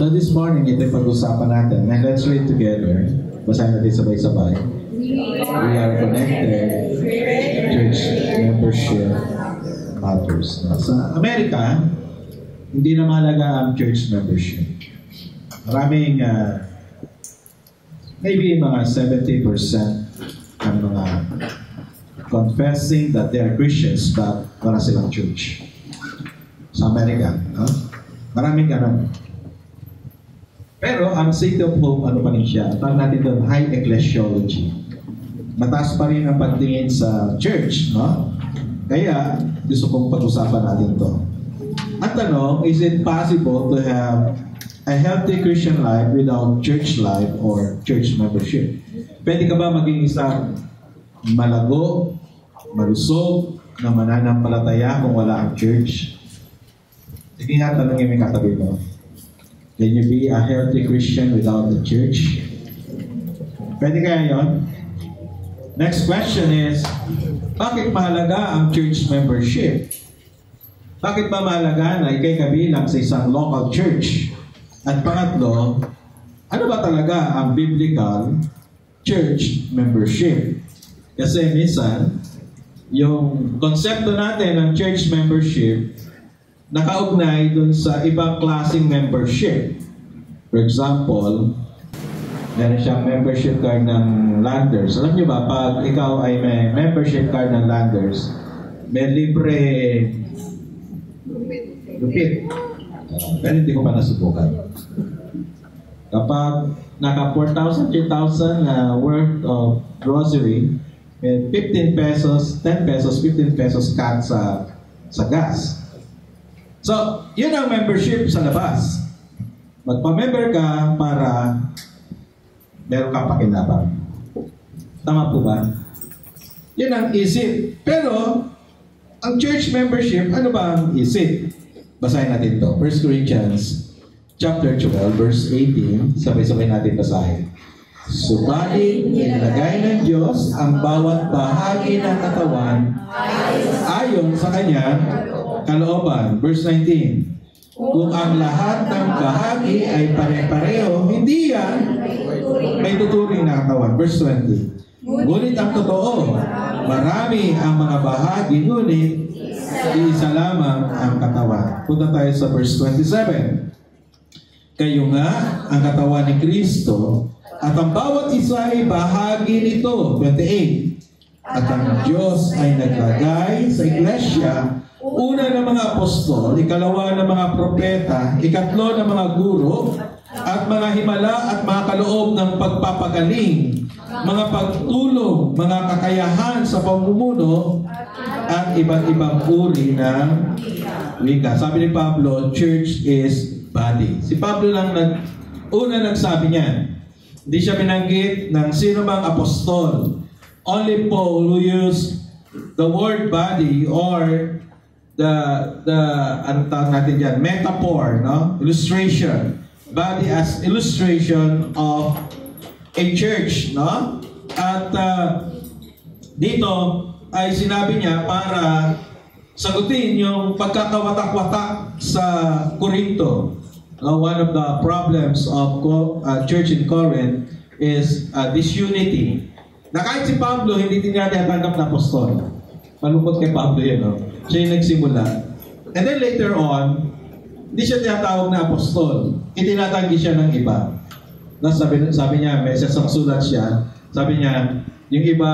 So this morning, ito yung pag-usapan natin. And let's read together. Basahin natin sabay-sabay. We are connected. Church membership matters. Sa Amerika, hindi na mahalaga ang church membership. Maraming, maybe mga 70% ang mga confessing that they are Christians but wala silang church. Sa Amerika, no? Maraming ganun. Pero ang City of Hope, ano pa rin siya? Tawag natin doon, high ecclesiology. Mataas pa rin ang pagtingin sa church, no? Kaya, gusto kong pag-usapan natin to. Ang tanong, is it possible to have a healthy Christian life without church life or church membership? Pwede ka ba maging isang malago, malusog, na mananampalataya kung wala ang church? Sige nga, tanongin mo yung katabi mo. Can you be a healthy Christian without the church? Pwede kaya yun? Next question is, bakit mahalaga ang church membership? Bakit ba mahalaga na ikay kabilang sa isang local church? At pangatlo, ano ba talaga ang biblical church membership? Kasi minsan, yung konsepto natin ng church membership nakaugnay dun sa ibang klaseng membership. For example, meron siyang membership card ng Landers. Alam niyo ba, pag ikaw ay may membership card ng Landers, may libre lupit. Pero hindi ko pa nasubukan. Kapag naka 4,000, 3,000 worth of grocery, may 15 pesos, 10 pesos, 15 pesos cut sa gas. So, yun ang membership sa labas. Magpa-member ka para meron kang pakinabang. Tama po ba? Yun ang isip. Pero, ang church membership, ano ba ang isip? Basahin natin ito. 1 Corinthians chapter 12, verse 18. Sabay-sabay natin basahin. Subalit, inilagay ng Diyos ang bawat bahagi ng katawan ayon sa kanyang kalooban. Verse 19. Kung ang lahat ng bahagi ay pare-pareho, hindi yan may tuturing na katawan. Verse 20. Ngunit ang totoo, marami ang mga bahagi, ngunit isa lamang ang katawan. Punta tayo sa verse 27. Kayo nga ang katawan ni Kristo, at ang bawat isa ay bahagi nito. 28. At ang Diyos ay naglagay sa iglesia, una ng mga apostol, ikalawa ng mga propeta, ikatlo ng mga guro, at mga himala at mga kaloob ng pagpapagaling, mga pagtulong, mga kakayahan sa pamumuno, at iba't ibang uri ng wika. Sabi ni Pablo, church is body. Si Pablo lang una nagsabi niyan. Hindi siya binanggit ng sino bang apostol. Only Paul who used the word body or the ano tawag natin dyan, metaphor, no? Illustration. Body as illustration of a church, no? At dito ay sinabi niya para sagutin yung pagkakawatak-watak sa Corinto. One of the problems of church in Corinth is disunity. Na kahit si Pablo, hindi din niya natanggap na apostol. Malungkot kay Pablo yun, no? Siya yung nagsimula. And then later on, hindi siya tinatawag na apostol. Itinatanggi siya ng iba. Sabi niya, may isang sulat siya. Sabi niya, yung iba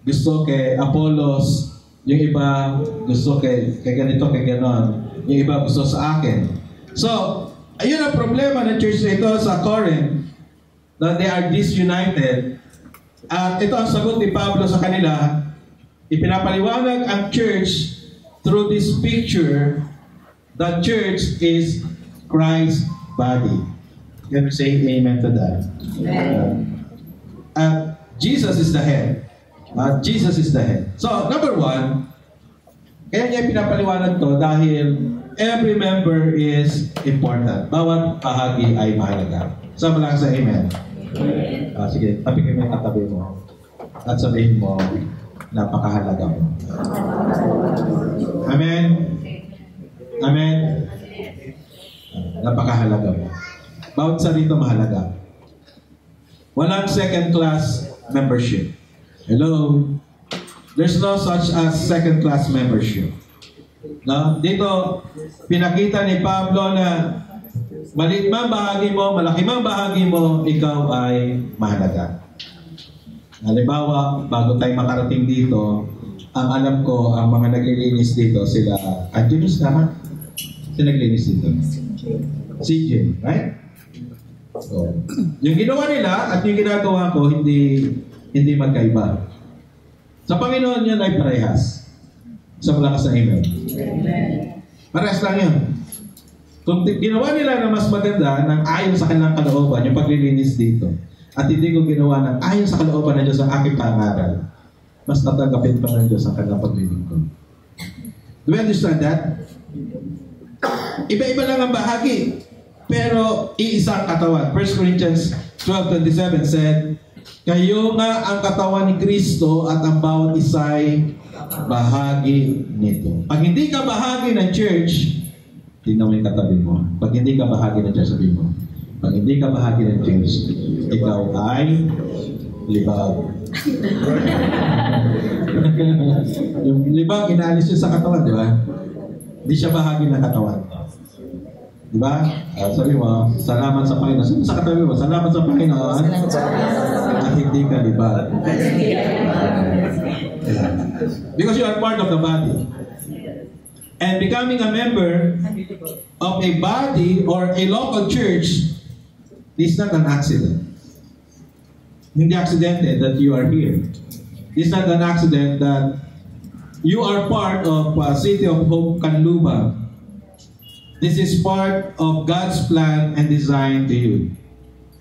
gusto kay Apollos, yung iba gusto kay ganito, kay ganon. Yung iba gusto sa akin. So, ayun ang problema ng church na ito sa Corinth, that they are disunited. At ito ang sagot ni Pablo sa kanila. Ipinapaliwanag ang church through this picture that church is Christ's body. Can you say amen to that? At Jesus is the head. Jesus is the head. So, number one, kaya niya pinapaliwanag to dahil every member is important. Bawat bahagi ay mahalaga. Sama lang sa amen. Sige, tabi mo yung katabi mo. At sabihin mo, napakahalaga mo. Amen? Amen? Napakahalaga mo. Bawat isa rito mahalaga. Walang second-class membership. Hello? There's no such as second-class membership. No? Dito, pinakita ni Pablo na maliit man bahagi mo, malaki man bahagi mo, ikaw ay mahalaga. Halimbawa, bago tayo makarating dito, ang alam ko, ang mga naglilinis dito, sila, Angelus naman? Sila naglilinis dito? Si Jim, right? So, yung ginawa nila at yung ginagawa ko, hindi magkaiba. Sa Panginoon yan ay parehas. Sa malakas na amen. Parehas lang yun. Kung ginawa nila na mas maganda ng ayon sa kanilang kalooban, yung paglilinis dito, at hindi ko ginawa ng ayon sa kalooban ng Diyos ang aking pangaral, mas natanggapin pa ng Diyos ang kanilang paglilingkod. Do you understand that? Iba-iba lang ang bahagi, pero iisang katawan. 1 Corinthians 12:27 said, kayo nga ang katawan ni Kristo at ang bawat isa'y bahagi nito. Pag hindi ka bahagi ng church, tingnan mo yung katabi mo. Pag hindi ka bahagi ng church, sabihin mo, pag hindi ka bahagi ng church, ikaw ay libag. Yung libag, inaalis yun sa katawan, di ba? Hindi siya bahagi ng katawan. Di ba? Sabi mo, salamat sa Panginoon. Sabi sa katabi mo, salamat sa Panginoon. At hindi ka libag. Because you are part of the body. And becoming a member of a body or a local church is not an accident. Hindi aksidente that you are here. It's not an accident that you are part of City of Hope Canluba. This is part of God's plan and design to you.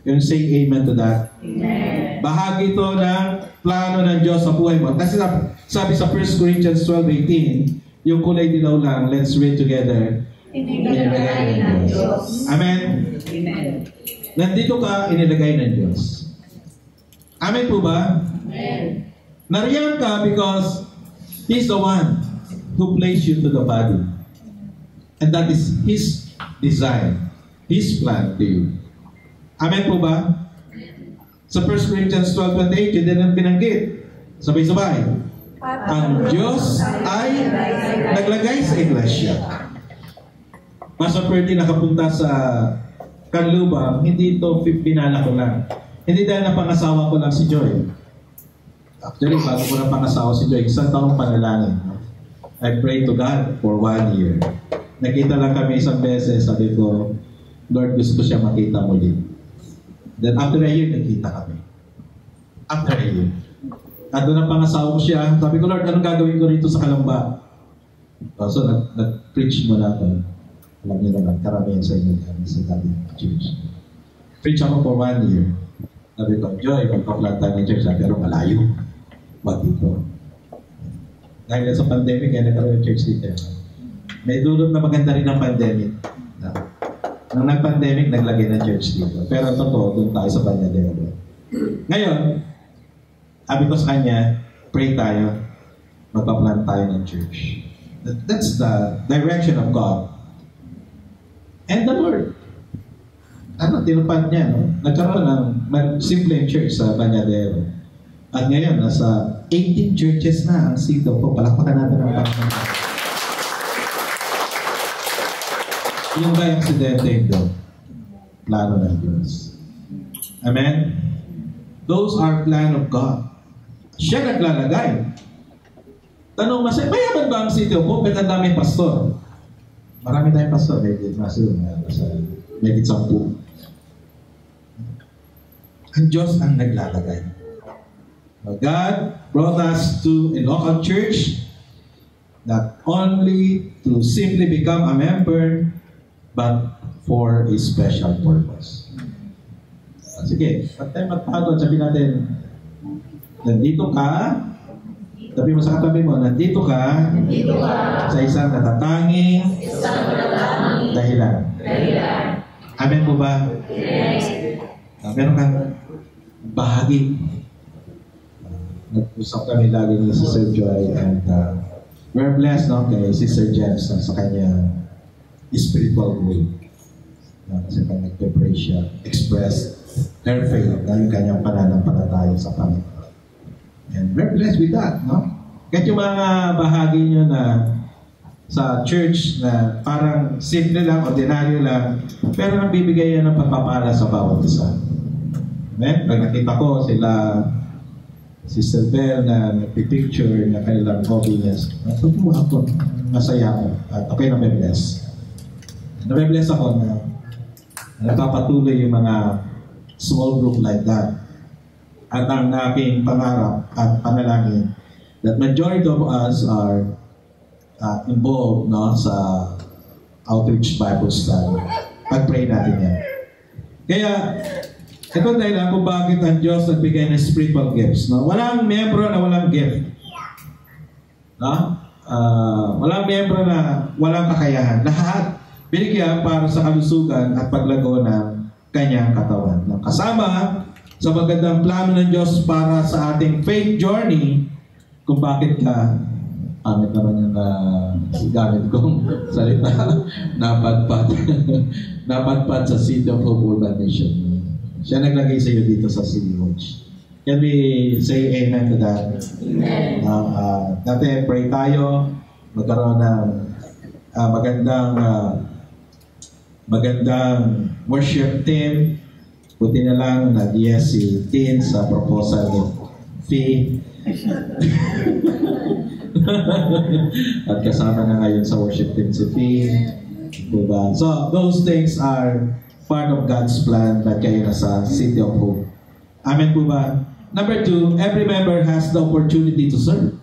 Can you say amen to that? Amen. Bahagi ito ng plano ng Diyos sa buhay mo. Kasi sabi sa 1 Corinthians 12:18, yung kulay dilaw lang, let's read together. Inilagay ng Diyos. Amen? Amen. Nandito ka, inilagay ng Diyos. Amen po ba? Amen. Nariyan ka because He's the one who placed you to the body. And that is His design, His plan to you. Amen po ba? Sa 1 Corinthians 12:28, yun din ang binanggit. Sabay-sabay. Ang Diyos ay naglagay sa iglesia. Pastor Perdy nakapunta sa Canluba, hindi ito pinala ko lang. Hindi dahil napangasawa ko lang si Joy. Actually, bago ko napangasawa si Joy, isang taong panalangin. I prayed to God for 1 year. Nakita lang kami isang beses, sabi ko, Lord, gusto ko siya makita muli. Then after a year, nakita kami. After a year. At doon ang pangasawa ko siya, sabi ko, Lord, anong gagawin ko rito sa Kalamba? So, nag-preach mo na ito. Alam niyo naman, karamihan sa inyo sa dating church. Preach ako for 1 year. Sabi ko, Joy, magpa-planta ng church, pero malayo. Wag dito. Dahil sa pandemic, kaya nagkaroon ng church dito. May dulot na maganda rin ang pandemic. Nung nag-pandemic, naglagay ng church dito. Pero totoo, doon tayo sa Banyadero. Ngayon, sabi ko sa kanya, pray tayo, magpa-plant tayo ng church. That's the direction of God. And the Lord. Tinupad niya, no? Nagkaroon ng simpleng church sa Banyadero. At ngayon, nasa 18 churches na ang City of Hope. Palakpakan natin ang Panginoon. Yung ba yung aksidente ito? Plano ng Diyos. Amen? Those are plan of God. Siya naglalagay. Tanong mo, mayaman ba ang City of Hope? Ang daming pastor. Marami tayong pastor. May 10. Ang Diyos ang naglalagay. God brought us to a local church not only to simply become a member, but for a special purpose. Sige, pag tayo magpahagod, sabihin natin, nandito ka, sabi mo sa katabi mo, nandito ka sa isang natatanging dahilan. Amen po ba? Yes. Meron kang bahagi. Nag-usap kami lagi ni Sister Joy and we're blessed, no, kay Sister James sa kanya spiritual growth. Kasi pag nagpe-pray siya, express her faith na yung kanyang pananampalataya sa Panginoon. And we're blessed with that, no? Kahit yung mga bahagi nyo na sa church na parang simple lang, ordinaryo lang, pero nagbibigay yan ng pagpapala sa bawat isa. Amen? Pag nakita ko sila, Sister Bell na nagpipicture na kanilang holiness, natutuwa ako, masaya ako, at ako'y nabibless. Nabibless ako na nagpapatuloy yung mga small group like that. At ang aking pangarap at panalangin that majority of us are involved, no, sa outreach Bible study. Pag-pray natin yan. Kaya, ito dahil kung bakit ang Diyos nagbigay ng spiritual gifts. No? Walang membro na walang gift. No? Walang membro na walang kakayahan. Lahat binigyan para sa kalusugan at paglago ng kanyang katawan. No? Kasama sa magandang plano ng Diyos para sa ating faith journey, kung bakit ka, pangit naman yung gamit kong salita, napadpad sa City of Hope Urban Mission. Siya naglagay sa iyo dito sa City Watch. Can we say amen to that? Amen. Dati pray tayo, magkaroon ng magandang worship team. Buti na lang nag-yes si Tin sa proposal ni Fee. At kasama na ngayon sa worship team si Fee. Diba? So, those things are part of God's plan na kayo na sa City of Hope. Amen po ba? Number 2, every member has the opportunity to serve.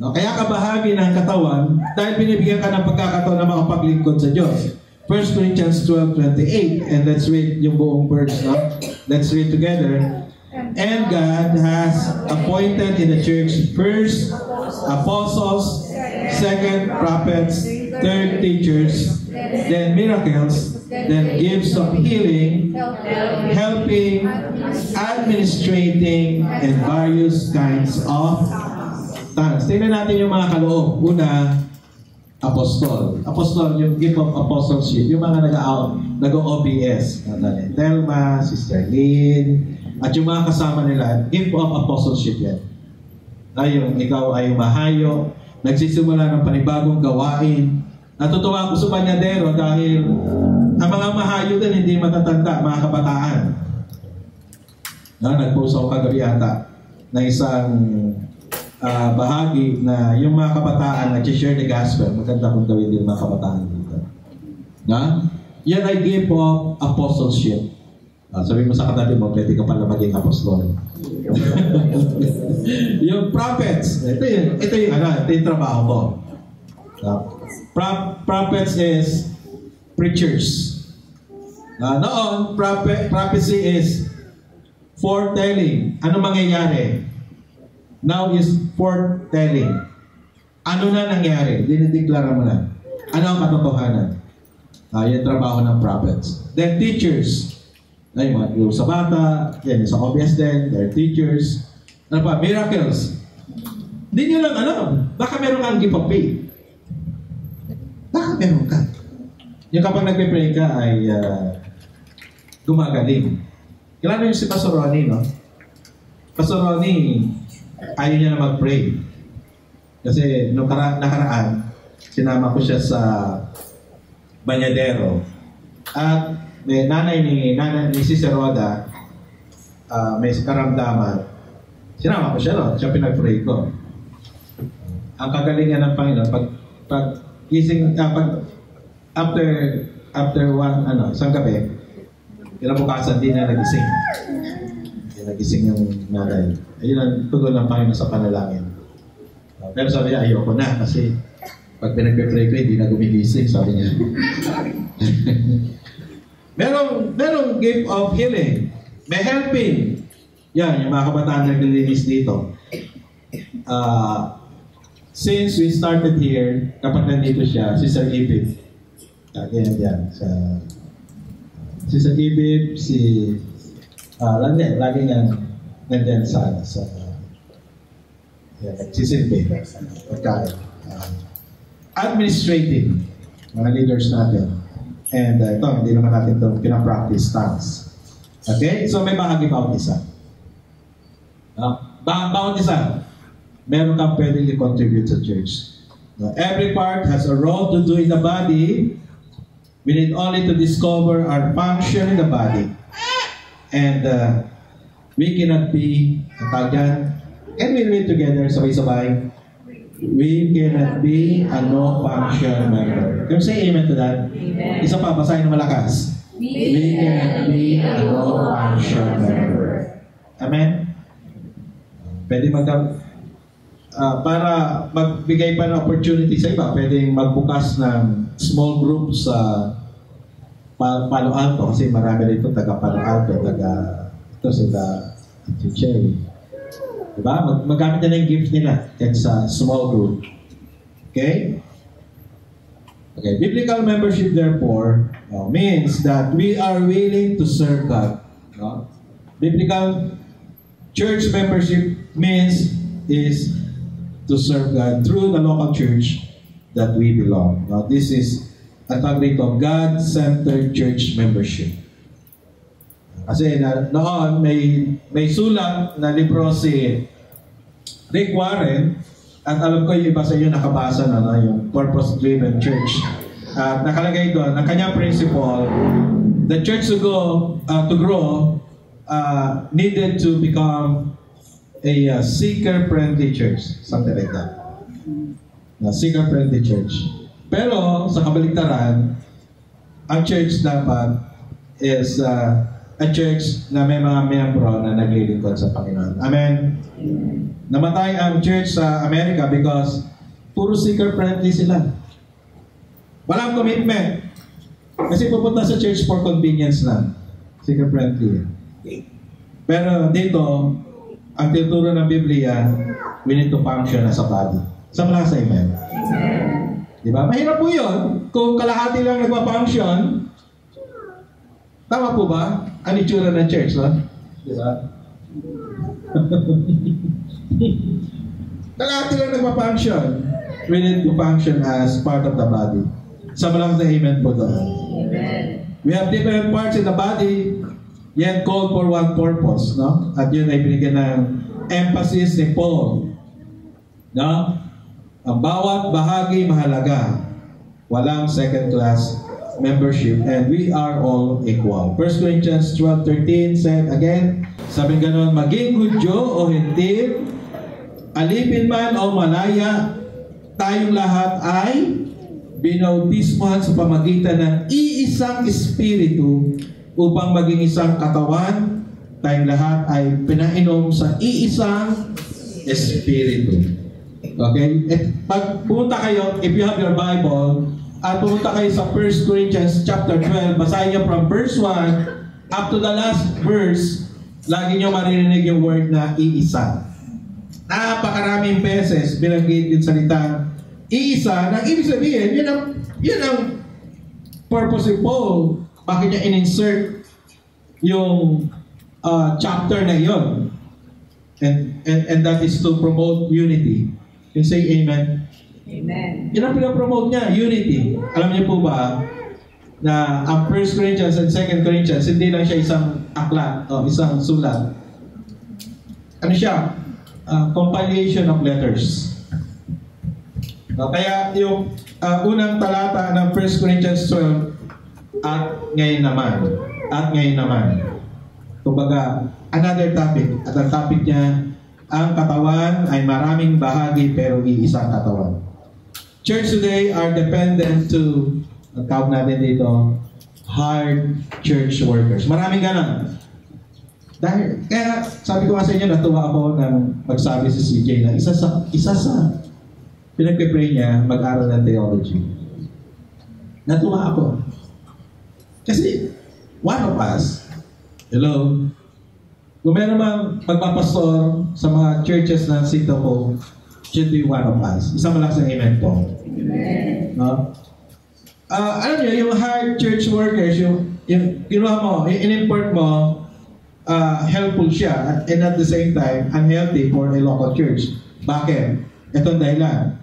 No? Kaya ka bahagi ng katawan dahil binibigyan ka ng pagkakataon na makapaglingkod sa Diyos. 1 Corinthians 12:28, and let's read yung buong verse, no? Let's read together. And God has appointed in the church first apostles, second prophets, third teachers, then miracles, then gifts of healing, helping, administrating, and various kinds of tongues. Tingnan natin yung mga kaloob. Una, apostol. Apostol, yung gift of apostleship. Yung mga nag-OBS. Telma, Sister Lynn, at yung mga kasama nila, gift of apostleship yan. Yung ikaw ay mahayo, nagsisimula ng panibagong gawain. Natutuwa ako sa Banyadero dahil ang mga mahayo din hindi matatanda, mga kabataan. Nag-post ako kagabi yata na isang bahagi na yung mga kabataan nag-share the gospel. Maganda kung gawin din mga kabataan dito. Yan ay gift of apostleship. Sabi mo sa katabi mo, pwede ka pala maging apostol. Yung prophets, ito yung trabaho ko. Prophets is preachers. Noon, prophecy is foretelling. Ano mangyayari? Now is foretelling. Ano na nangyari? Dinideklara mo na. Ano ang katotohanan? Yung trabaho ng prophets. Then teachers. Ay, mga guru sa bata, yan, sa OBS din, they're teachers. Ano pa? Miracles. Hindi nyo lang alam. Baka meron kang gift of faith. Baka meron ka. Yung kapag nagpe-pray ka ay gumagaling. Kilala yung si Pastor Ronnie, no? Pastor Ronnie, ayaw niya na mag-pray. Kasi nung nakaraan, sinama ko siya sa Banyadero. At may nanay ni Sister Roda, may karamdaman. Sinama ko siya, no? Siya pinag-pray ko. Ang kagalingan ng Panginoon, pag gising, after isang gabi, kinabukasan din na nagising. Nagising yung nanay. Ayun ang tugon ng Panginoon sa panalangin. Pero sabi niya, ayoko na kasi pag pinag-pray ko, hindi na gumigising, sabi niya. Merong gift of healing. May helping. Yan, yung mga kabataan na naglilinis dito. Since we started here, kapag nandito siya, Sister Ibib. Yan. Sister Ibib, si lagi nga nandiyan sa sisilbi. Pagkain. Administrative. Mga leaders natin. And ito, hindi naman natin ito pinapractice tongues. Okay? So may bahagi bawat isa. Bawat isa, meron kang pwedeng i-contribute sa church. Every part has a role to do in the body. We need only to discover our function in the body. And we cannot be, and we read together, sabay-sabay. We cannot be a no-function member. Can you say amen to that? Amen. Isa pa, basahin na malakas. We cannot be a no-function member. Amen? Pwede para magbigay pa ng opportunity sa iba, pwedeng magbukas ng small group sa Palo Alto, kasi marami rito taga Palo Alto, ito sila Cherry. Diba? Magamit na yung gifts nila sa small group. Okay? Okay. Biblical membership, therefore, means that we are willing to serve God. No? Biblical church membership is to serve God through the local church that we belong. Now, this is ang tawag dito, God-centered church membership. Kasi noon, may sulat na libro si Rick Warren, at alam ko yung iba sa iyo nakabasa na yung Purpose-Driven Church. At nakalagay doon, ang kanyang principle, the church to grow needed to become a seeker-friendly church. Something like that. A seeker-friendly church. Pero, sa kabaligtaran, ang church dapat is a church na may mga miyembro na naglilingkod sa Panginoon. Amen? Namatay ang church sa Amerika because puro seeker-friendly sila. Walang commitment. Kasi pupunta sa church for convenience lang. Seeker-friendly. Pero dito, ang tinuturo ng Biblia, we need to function as a body. Sa mga sa amen? Diba? Mahirap po yun. Kung kalahati lang nagpa-function, tama po ba? Ang itsura ng church, no? Diba? Kalahati lang nagpa-function. We need to function as part of the body. Sa malakas na amen po doon. Amen. We have different parts in the body, yet called for one purpose, no? At yun ay binigyan ng emphasis ni Paul. No? Ang bawat bahagi mahalaga. Walang second-class membership, and we are all equal. 1 Corinthians 12:13 said again, sabi ganon, maging Hudyo o Hentil, alipin man o malaya, tayong lahat ay binautismohan sa pamagitan ng iisang espiritu upang maging isang katawan. Tayong lahat ay pinainom sa iisang espiritu. Okay? At pag pumunta kayo, if you have your Bible, at pumunta kayo sa 1 Corinthians chapter 12, basahin nyo from verse 1 up to the last verse, lagi nyo maririnig yung word na iisa. Napakaraming beses binanggit yung salitang iisa, na ibig sabihin, yun ang purpose ni Paul. Bakit niya in-insert yung chapter na yun. And that is to promote unity. You say amen? Amen. Yun ang pinapromote niya, unity. Alam niyo po ba na ang 1 Corinthians and 2 Corinthians, hindi lang siya isang aklat o isang sulat. Ano siya? Compilation of letters. Kaya yung unang talata ng 1 Corinthians 12 at ngayon naman. Kumbaga, another topic. At ang topic niya, ang katawan ay maraming bahagi pero iisang katawan. Church today are dependent to, ang tawag natin dito, hard church workers. Maraming ganon. Dahil, kaya sabi ko nga sa inyo, natuwa ako nang magsabi si CJ na isa sa pinagpipray niya, mag-aral ng theology. Natuwa ako. Kasi, one of us, hello, kung meron mang magpapastor sa mga churches ng Sito po, should be one of us. Isang malakas na amen po. Amen. No? Alam niyo, yung hard church workers, yung kinuha mo, in-import mo, helpful siya, and at the same time, unhealthy for a local church. Bakit? Ito ang dahilan.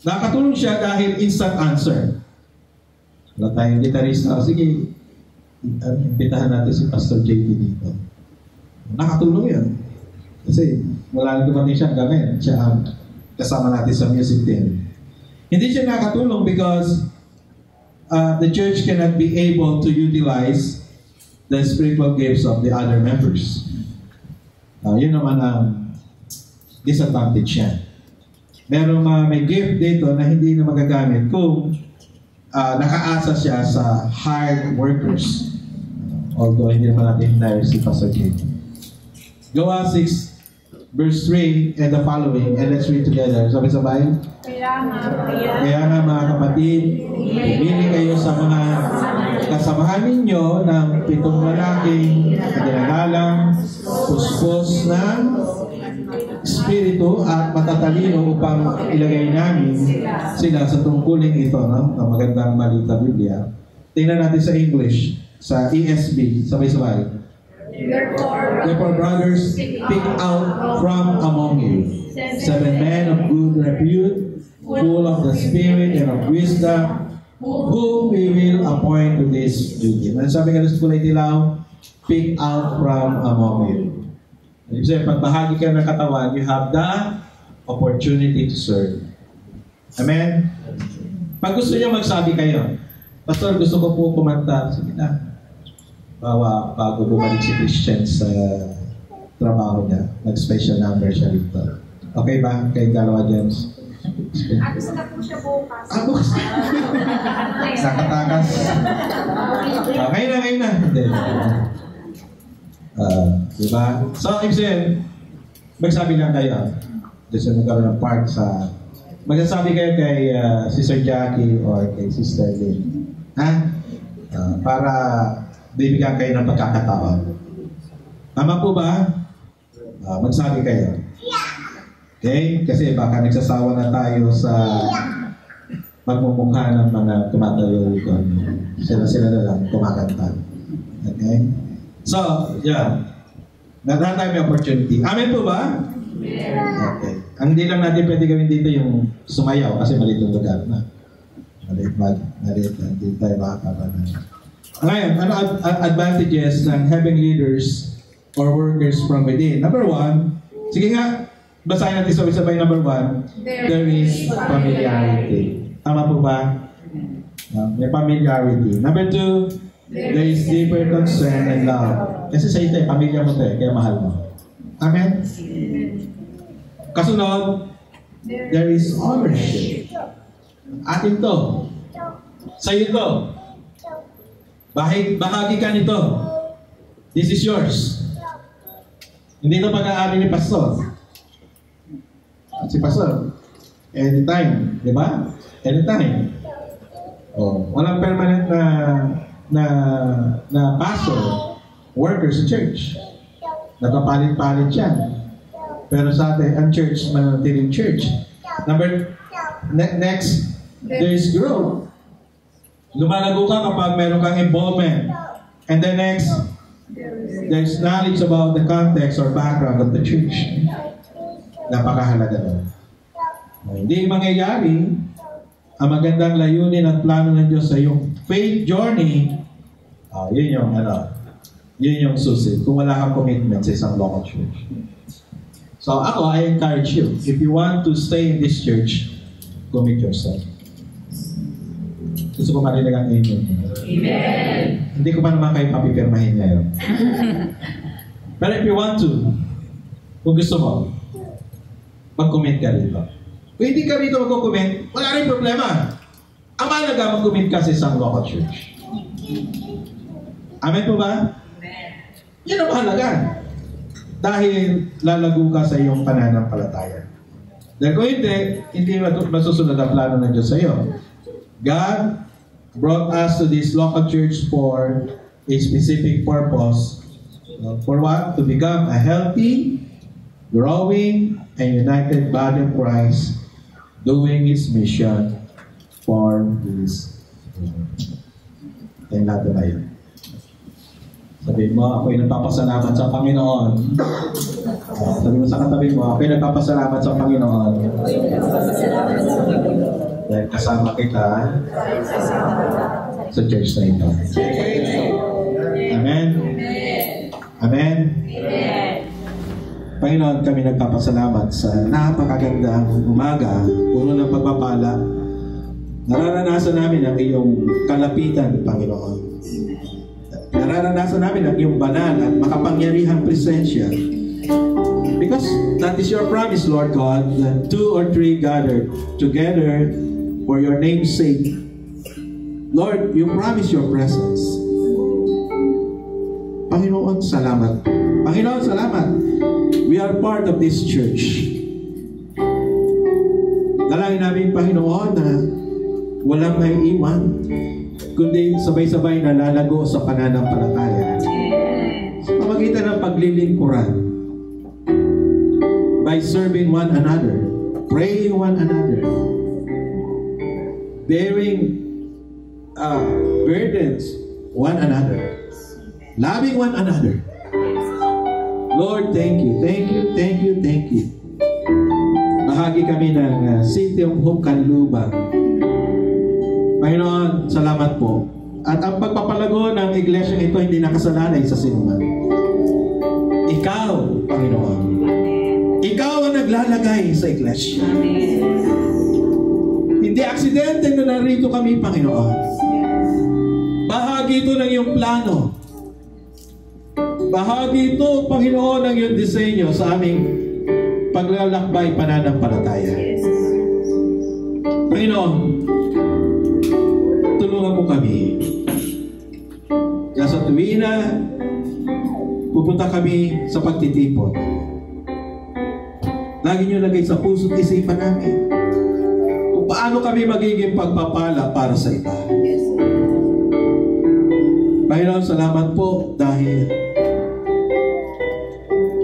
Nakatulong siya dahil instant answer. Wala tayong gitarista. Sige, imbitahan natin si Pastor JP dito. Nakatulong yun. Kasi wala na dumating siya hanggang ngayon. Siya ang kasama natin sa music team. Hindi siya nakatulong because the church cannot be able to utilize the spiritual gifts of the other members. Yun naman ang disadvantage yan. Merong may gift dito na hindi na magagamit kung nakaasa siya sa hired workers. Although hindi naman natin hire si Pastor King. Gawa 6 verse 3 and the following, and let's read together. Sabay-sabay. Kaya nga mga kapatid, pumili kayo sa mga kasamahan ninyo ng 7 lalaking kadalagalang puspos ng espiritu at matatalino upang ilagay namin sila sa tungkuling ito, no? Ang magandang balita Biblia. Tingnan natin sa English, sa ESV, sabay-sabay. Therefore, brothers, pick out from among you 7 men of good repute, full of the Spirit and of wisdom, whom we will appoint to this duty. Ano sabi ka sa kulay dilaw? Pick out from among you. Ibig sabihin, pag bahagi ka ng katawan, you have the opportunity to serve. Amen? Pag gusto niyo magsabi kayo, Pastor, gusto ko po kumanta. Sige na. Bago bumalik si Christian sa trabaho niya, nag-special number siya dito. Okay ba? Kay Galawa James? Gusto na po siya bukas. Bukas? Nakatakas. Ngayon na. Hindi. Diba? So, ibig sabihin, magsabi lang kayo. Gusto magkaroon ng part sa... Magsasabi kayo kay Sister Jackie or kay Sister Lynn. Ha? Para bibigyan kayo ng pagkakataon. Tama po ba? Magsabi kayo. Okay? Kasi baka nagsasawa na tayo sa magmumukha ng mga tumatayo dito. Sila na lang kumakanta. Okay? So, yeah. Nagkaroon tayo may opportunity. Amen po ba? Okay. Ang hindi lang natin pwede gawin dito yung sumayaw kasi maliit yung lugar na. Maliit. Hindi tayo makakabanan. Ngayon, ano advantages ng having leaders or workers from within? Number 1, sige nga, basahin natin sabay-sabay. Number 1, there is familiarity. Tama po ba? May familiarity. Number 2, there is deeper concern and love. Kasi sa ito, pamilya mo ito, kaya mahal mo. Amen? Kasunod, there is ownership. Atin to. Sa'yo to. Bahagi ka nito. This is yours. Hindi ito pag-aari ni Pastor. Si Pastor, anytime. Di ba? Anytime. Walang permanent na pastor, worker sa church. Nakapalit-palit yan. Pero sa atin, ang church, manatiling church. Next, there is growth. Lumalago ka kapag meron kang involvement. And then next, there's knowledge about the context or background of the church. Napakahalaga doon. Hindi mangyayari ang magandang layunin at plano ng Diyos sa iyong faith journey. Yun yung susi. Kung wala kang commitment sa isang local church. So ako, I encourage you, if you want to stay in this church, commit yourself. Gusto ko marinig ang amen. Amen. Hindi ko pa naman kayo papipirmahin ngayon. Pero if you want to, kung gusto mo, mag-commit ka rito. Kung hindi ka rito mag-commit, wala rin problema. Ang mahalaga, mag-commit ka sa isang local church. Amen po ba? Amen. Yan ang mahalaga. Dahil lalago ka sa iyong pananampalataya. Dahil kung hindi masusunod ang plano ng Diyos sa iyo. God brought us to this local church for a specific purpose. For what? To become a healthy, growing, and united body of Christ, doing His mission for His world. Tayo natin na yun. Sabihin mo, ako'y nagpapasalamat sa Panginoon. Sabihin mo sa katabi mo, ako'y nagpapasalamat sa Panginoon. Dahil kasama kita sa church na ito. Amen? Amen? Panginoon, kami nagpapasalamat sa napakagandang umaga, puno ng pagpapala. Nararanasan namin ang iyong kalapitan, Panginoon. Nararanasan namin ang iyong banal at makapangyarihang presensya. Because that is your promise, Lord God, that 2 or 3 gathered together for your name's sake. Lord, you promise your presence. Panginoon, salamat. Panginoon, salamat. We are part of this church. Dalangin namin, Panginoon, na walang may iwan, kundi sabay-sabay na lalago sa pananampalataya. Sa pamagitan ng paglilingkuran, by serving one another, praying one another, bearing burdens one another, loving one another. Lord, thank you, thank you, thank you, thank you. Bahagi kami ng City of Hope Canluban. Panginoon, salamat po. At ang pagpapalago ng iglesia ito hindi nakasalalay sa sinuman. Ikaw, Panginoon. Ikaw ang naglalagay sa iglesia. Hindi aksidente na narito kami, Panginoon. Bahagi ito ng iyong plano. Bahagi ito, Panginoon, ng iyong disenyo sa aming paglalakbay pananampalataya. Panginoon, tulungan mo kami. Kaya sa tuwing na pupunta kami sa pagtitipon, lagi niyo lagay sa puso't isipan namin kung paano kami magiging pagpapala para sa iba. Panginoon, salamat po dahil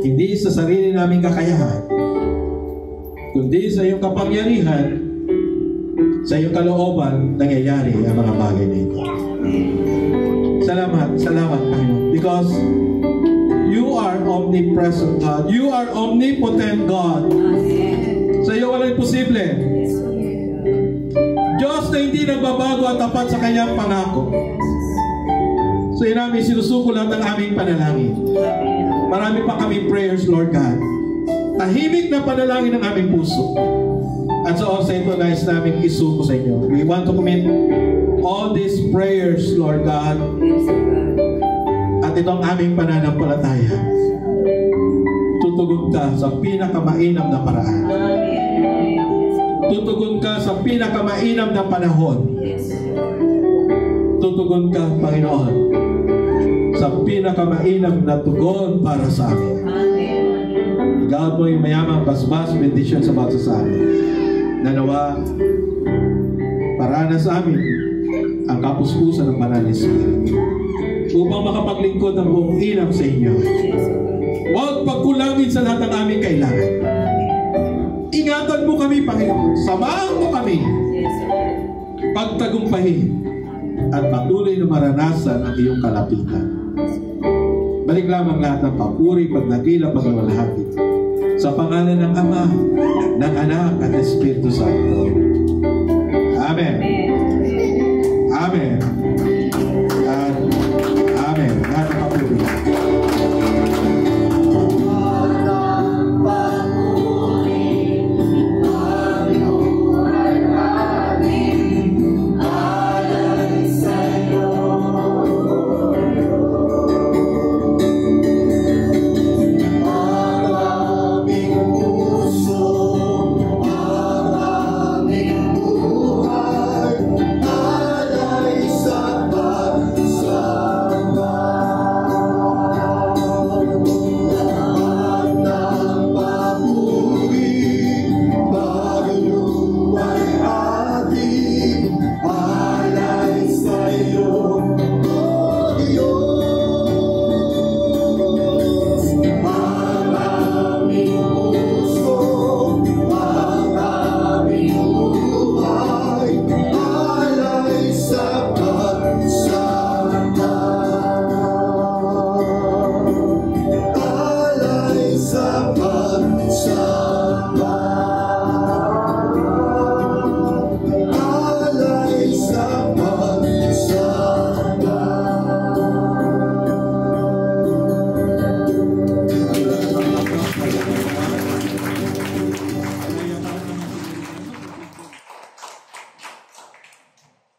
hindi sa sarili naming kakayahan, kundi sa iyong kapangyarihan, sa iyong kalooban, nangyayari ang mga bagay na ito. Salamat, salamat, Panginoon. Because you are omnipresent God. You are omnipotent God. Sa iyo walang imposible. Diyos na hindi nagbabago at tapat sa kanyang pangako. So yun namin sinusuko lang ng aming panalangin. Marami pa kami prayers, Lord God. Tahimik na panalangin ng aming puso. At sa oras ito, nais namin isuko sa inyo. We want to commit all these prayers, Lord God. At itong aming pananampalataya. Tutugon ka sa pinakamainam na paraan. Tutugon ka sa pinakamainam na panahon. Tutugon ka, Panginoon, sa pinakamainam na tugon para sa amin. Igawad mo yung mayamang basbas, bendisyon sa bawat sa amin. Nanawa, paranas sa amin ang kapuspusan ng Banal na Espiritu upang makapaglingkod ng buong inam sa inyo. Huwag pagkulangin sa lahat ng aming kailangan. Ingatan mo kami, Panginoon. Samahan mo kami. Pagtagumpahin at patuloy na maranasan ang iyong kalapitan. Balik lamang lahat ng papuri, pagdakila, pagwalhati sa pangalan ng Ama, ng Anak, at Espiritu Santo. Amen.